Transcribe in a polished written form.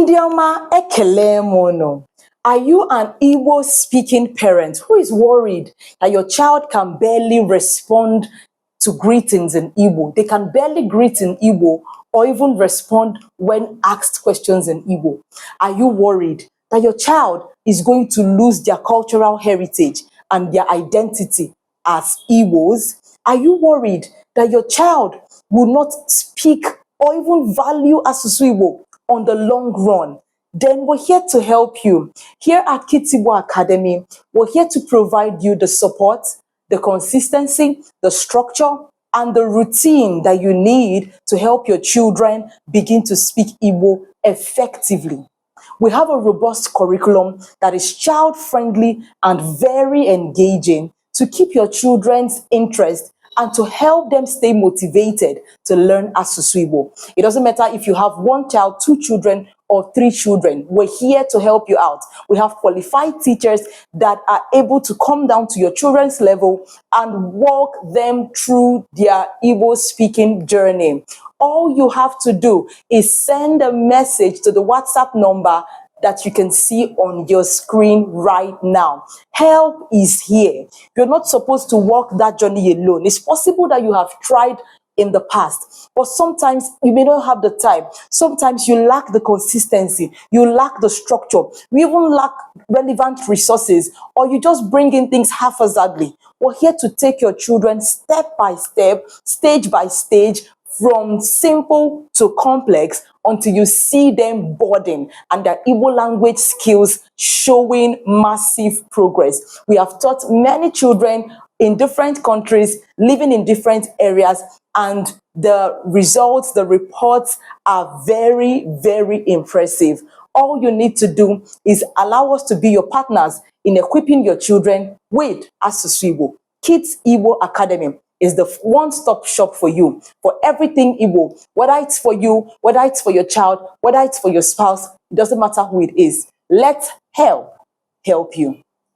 Ndioma ekele mono. Are you an Igbo-speaking parent who is worried that your child can barely respond to greetings in Igbo? They can barely greet in Igbo or even respond when asked questions in Igbo. Are you worried that your child is going to lose their cultural heritage and their identity as Igbos? Are you worried that your child will not speak or even value Asusu Igbo on the long run? Then we're here to help you. Here at Kids Igbo Academy, we're here to provide you the support, the consistency, the structure, and the routine that you need to help your children begin to speak Igbo effectively. We have a robust curriculum that is child-friendly and very engaging to keep your children's interest and to help them stay motivated to learn Asusu Igbo. It doesn't matter if you have one child, two children, or three children. We're here to help you out. We have qualified teachers that are able to come down to your children's level and walk them through their Igbo speaking journey. All you have to do is send a message to the WhatsApp number that you can see on your screen right now. Help is here. You're not supposed to walk that journey alone. It's possible that you have tried in the past, but sometimes you may not have the time. Sometimes you lack the consistency, you lack the structure, you even lack relevant resources, or you just bring in things haphazardly. We're here to take your children step by step, stage by stage, from simple to complex until you see them boarding and their Igbo language skills showing massive progress. We have taught many children in different countries, living in different areas, and the results, the reports are very, very impressive. All you need to do is allow us to be your partners in equipping your children with Asusu Igbo. Kids Igbo Academy is the one-stop shop for you, for everything Igbo. Whether it's for you, whether it's for your child, whether it's for your spouse, it doesn't matter who it is. Let help you.